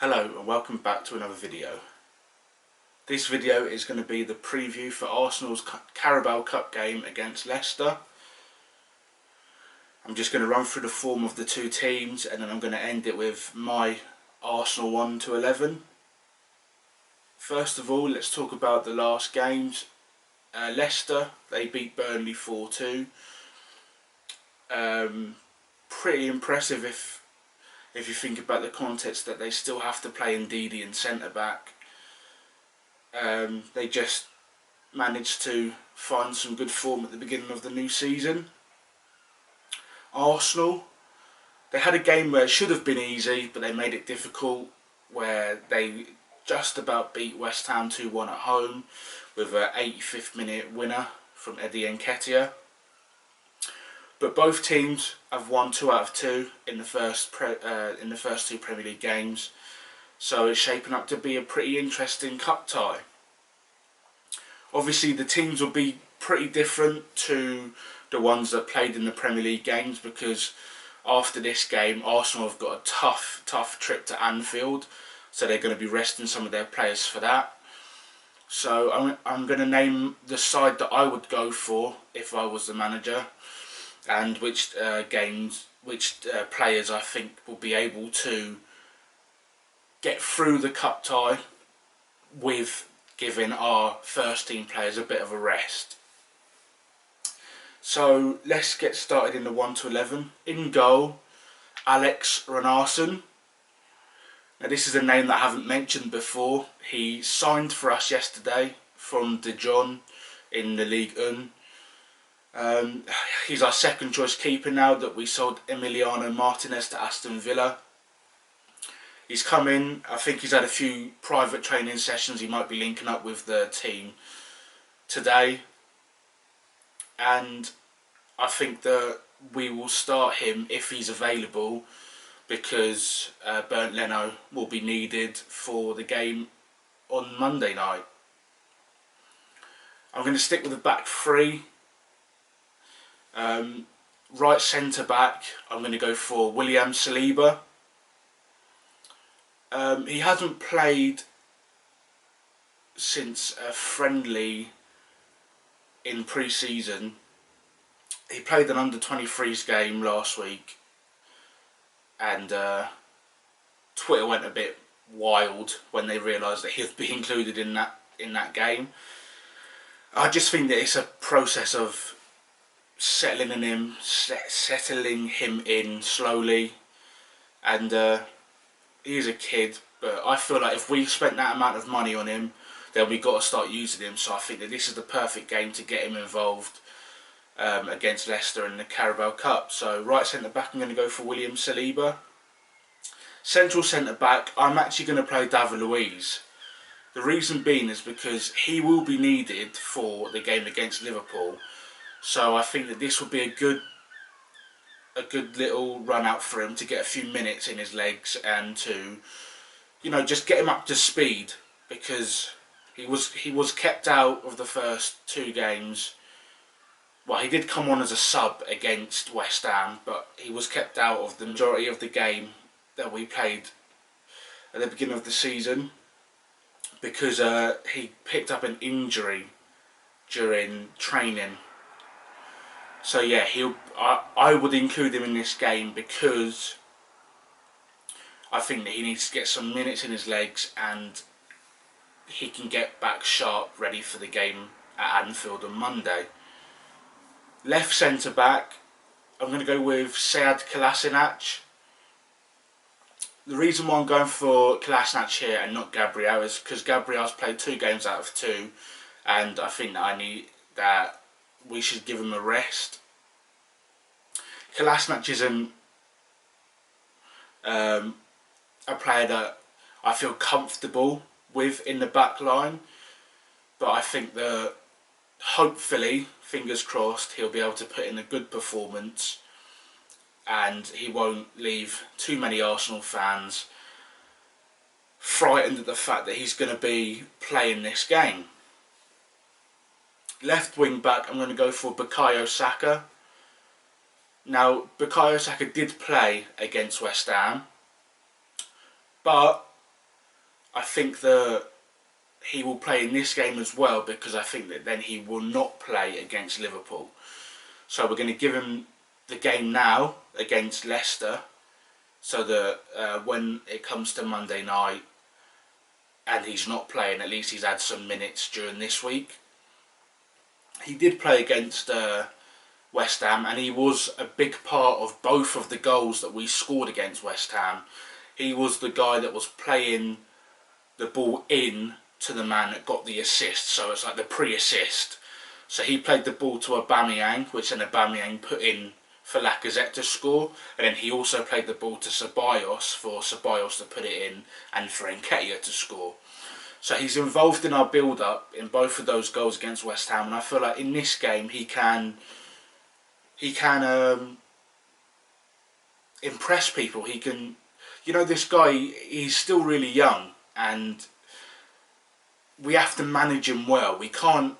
Hello and welcome back to another video. This video is going to be the preview for Arsenal's Carabao Cup game against Leicester. I'm just going to run through the form of the two teams and then I'm going to end it with my Arsenal 1 to 11. First of all, let's talk about the last games. Leicester, they beat Burnley 4-2. Pretty impressive if you think about the context that they still have to play Ndidi in centre-back. They just managed to find some good form at the beginning of the new season. Arsenal, they had a game where it should have been easy, but they made it difficult, where they just about beat West Ham 2-1 at home with an 85th minute winner from Eddie Nketiah. But both teams have won 2 out of 2 in the first two Premier League games, so it's shaping up to be a pretty interesting cup tie. Obviously, the teams will be pretty different to the ones that played in the Premier League games, because after this game, Arsenal have got a tough trip to Anfield, so they're going to be resting some of their players for that. So I'm going to name the side that I would go for if I was the manager, and which players I think will be able to get through the cup tie with giving our first team players a bit of a rest. So let's get started in the 1 to 11. In goal, Alex Runarsson. Now this is a name that I haven't mentioned before. He signed for us yesterday from Dijon in the Ligue 1. He's our second choice keeper now that we sold Emiliano Martinez to Aston Villa. He's come in, I think he's had a few private training sessions, he might be linking up with the team today. And I think that we will start him if he's available, because Bernd Leno will be needed for the game on Monday night. I'm going to stick with the back three. Right centre back, I'm going to go for William Saliba. He hasn't played since a friendly in pre-season. He played an under-23s game last week, and Twitter went a bit wild when they realised that he'd be included in that game. I just think that it's a process of settling him in slowly, and he's a kid, but I feel like if we spent that amount of money on him, then we got to start using him. So I think that this is the perfect game to get him involved against Leicester in the Carabao Cup. So right centre back, I'm going to go for William Saliba. Central centre back, I'm actually going to play David Luiz. The reason being is because he will be needed for the game against Liverpool. So I think that this will be a good little run out for him to get a few minutes in his legs and to, just get him up to speed, because he was kept out of the first 2 games. Well, he did come on as a sub against West Ham, but he was kept out of the majority of the game that we played at the beginning of the season, because he picked up an injury during training. So yeah, I would include him in this game, because I think that he needs to get some minutes in his legs and he can get back sharp, ready for the game at Anfield on Monday. Left centre back, I'm going to go with Sead Kolasinac. The reason why I'm going for Kolasinac here and not Gabriel is because Gabriel's played 2 games out of 2, and I think that we should give him a rest. Kolasinac isn't a player that I feel comfortable with in the back line, but I think that hopefully, fingers crossed, he'll be able to put in a good performance and he won't leave too many Arsenal fans frightened at the fact that he's going to be playing this game. Left wing back, I'm going to go for Bukayo Saka. Now, Bukayo Saka did play against West Ham, but I think that he will play in this game as well, because I think that then he will not play against Liverpool. So we're going to give him the game now against Leicester, so that when it comes to Monday night and he's not playing, at least he's had some minutes during this week. He did play against West Ham, and he was a big part of both of the goals that we scored against West Ham. He was the guy that was playing the ball in to the man that got the assist, so it's like the pre-assist. So he played the ball to Aubameyang, which then Aubameyang put in for Lacazette to score, and then he also played the ball to Ceballos for Ceballos to put it in and for Nketiah to score. So he's involved in our build-up in both of those goals against West Ham, and I feel like in this game he can impress people. He can, this guy, he's still really young, and we have to manage him well. We can't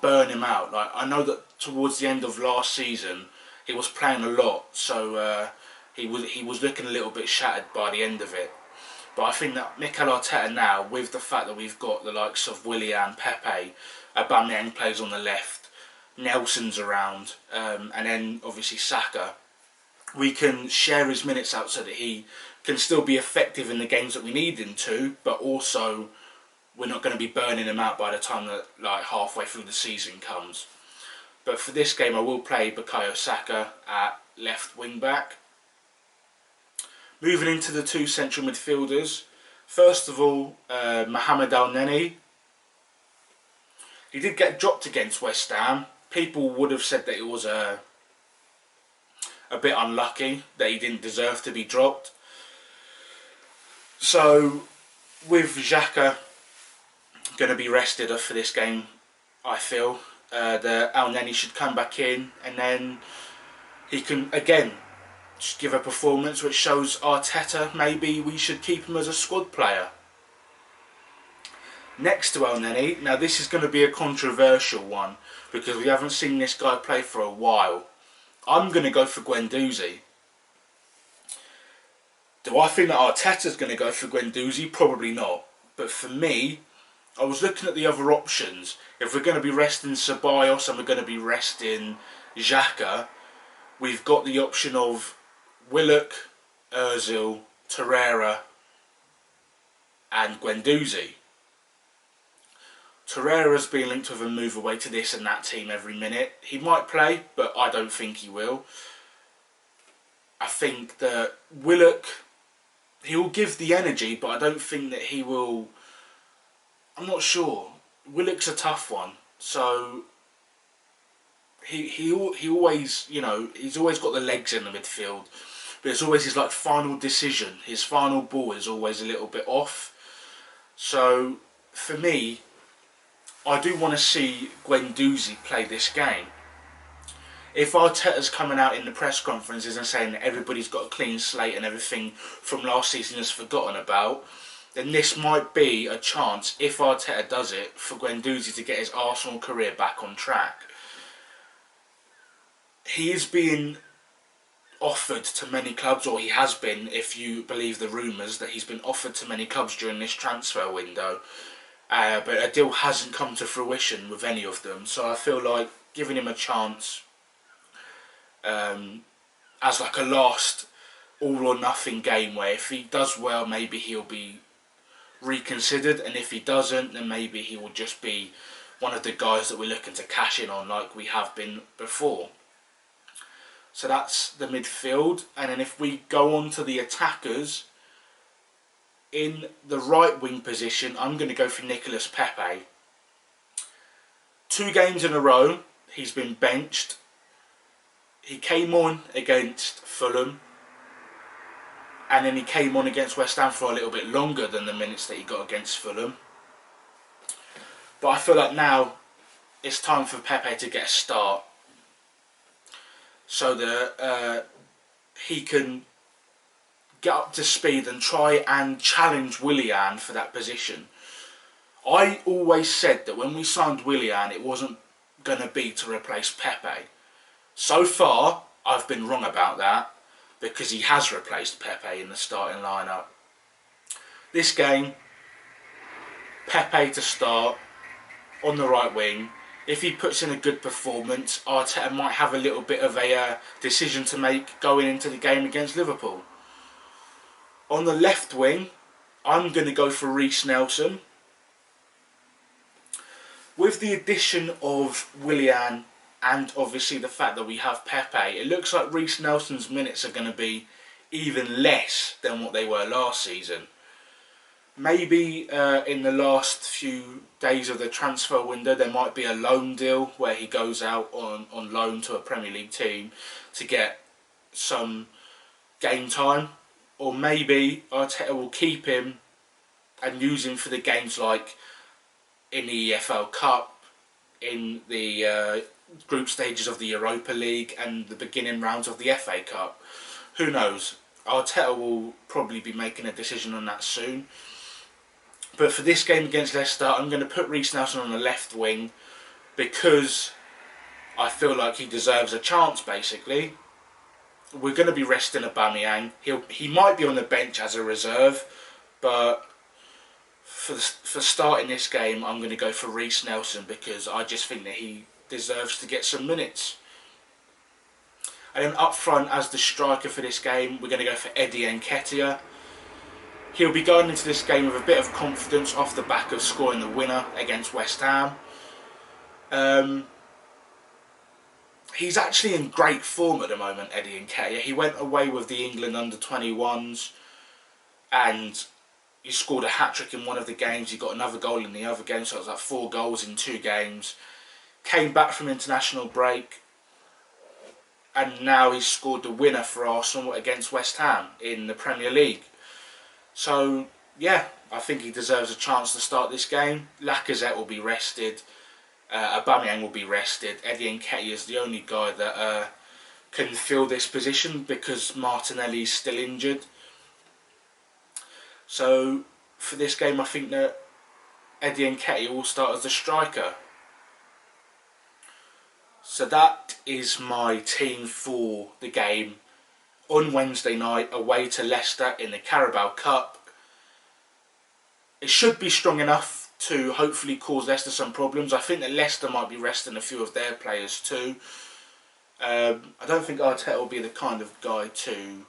burn him out. Like, I know that towards the end of last season he was playing a lot, so he was looking a little bit shattered by the end of it. But I think that Mikel Arteta now, with the fact that we've got the likes of Willian, Pepe, Aubameyang plays on the left, Nelson's around, and then obviously Saka, we can share his minutes out so that he can still be effective in the games that we need him to, but also we're not going to be burning him out by the time that halfway through the season comes. But for this game I will play Bukayo Saka at left wing back. Moving into the two central midfielders, first of all, Mohamed El-Neni. He did get dropped against West Ham. People would have said that it was a bit unlucky, that he didn't deserve to be dropped. So with Xhaka going to be rested for this game, I feel that El-Neni should come back in, and then he can again just give a performance which shows Arteta maybe we should keep him as a squad player. Next to El-Neni, now this is going to be a controversial one because we haven't seen this guy play for a while. I'm going to go for Guendouzi. Do I think that Arteta's going to go for Guendouzi? Probably not. But for me, I was looking at the other options. If we're going to be resting Ceballos and we're going to be resting Xhaka, we've got the option of Willock, Ozil, Torreira and Guendouzi. Torreira's been linked with a move away to this and that team every minute. He might play, but I don't think he will. I think that Willock, he will give the energy, but I don't think that he will. I'm not sure. Willock's a tough one, so he always, he's always got the legs in the midfield, but it's always his final decision. His final ball is always a little bit off. So for me, I do want to see Guendouzi play this game. If Arteta's coming out in the press conferences and saying that everybody's got a clean slate and everything from last season is forgotten about, then this might be a chance, if Arteta does it, for Guendouzi to get his Arsenal career back on track. He is being offered to many clubs, or he has been, if you believe the rumours, that he's been offered to many clubs during this transfer window. But a deal hasn't come to fruition with any of them, so I feel like giving him a chance as a last all or nothing game, where if he does well maybe he'll be reconsidered, and if he doesn't then maybe he will just be one of the guys that we're looking to cash in on like we have been before. So that's the midfield, and then if we go on to the attackers, in the right wing position I'm going to go for Nicolas Pepe. 2 games in a row he's been benched. He came on against Fulham, and then he came on against West Ham for a little bit longer than the minutes that he got against Fulham. But I feel like now it's time for Pepe to get a start, so that he can get up to speed and try and challenge Willian for that position. I always said that when we signed Willian it wasn't going to be to replace Pepe. So far I've been wrong about that, because he has replaced Pepe in the starting lineup. This game Pepe to start on the right wing. If he puts in a good performance, Arteta might have a little bit of a decision to make going into the game against Liverpool. On the left wing, I'm going to go for Reiss Nelson. With the addition of Willian and obviously the fact that we have Pepe, it looks like Reiss Nelson's minutes are going to be even less than what they were last season. Maybe in the last few days of the transfer window there might be a loan deal where he goes out on loan to a Premier League team to get some game time. Or maybe Arteta will keep him and use him for the games like in the EFL Cup, in the group stages of the Europa League and the beginning rounds of the FA Cup. Who knows? Arteta will probably be making a decision on that soon. But for this game against Leicester, I'm going to put Reiss Nelson on the left wing because I feel like he deserves a chance, basically. We're going to be resting Aubameyang. He might be on the bench as a reserve, but for starting this game, I'm going to go for Reiss Nelson because I just think that he deserves to get some minutes. And then up front as the striker for this game, we're going to go for Eddie Nketiah. He'll be going into this game with a bit of confidence off the back of scoring the winner against West Ham. He's actually in great form at the moment, Eddie Nketiah. He went away with the England under-21s and he scored a hat-trick in one of the games. He got another goal in the other game, so it was like 4 goals in 2 games. Came back from international break and now he's scored the winner for Arsenal against West Ham in the Premier League. So, yeah, I think he deserves a chance to start this game. Lacazette will be rested. Aubameyang will be rested. Eddie Nketiah is the only guy that can fill this position because Martinelli is still injured. So, for this game, I think that Eddie Nketiah will start as the striker. So that is my team for the game on Wednesday night away to Leicester in the Carabao Cup. It should be strong enough to hopefully cause Leicester some problems. I think that Leicester might be resting a few of their players too. I don't think Arteta will be the kind of guy to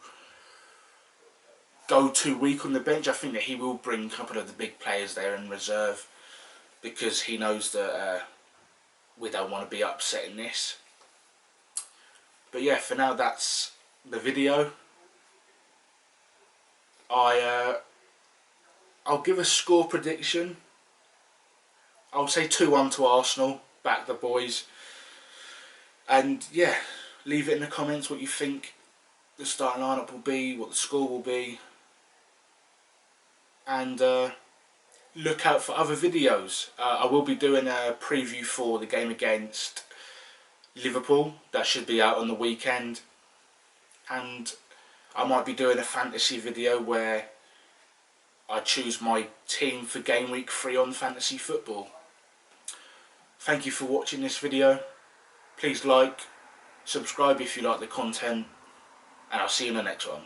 go too weak on the bench. I think that he will bring a couple of the big players there in reserve because he knows that we don't want to be upset in this. But yeah, for now that's the video. I'll give a score prediction. I'll say 2-1 to Arsenal. Back the boys. And yeah, leave it in the comments what you think the starting lineup will be, what the score will be. And look out for other videos. I will be doing a preview for the game against Liverpool. That should be out on the weekend. And I might be doing a fantasy video where I choose my team for game week 3 on fantasy football. Thank you for watching this video. Please like, subscribe if you like the content, and I'll see you in the next one.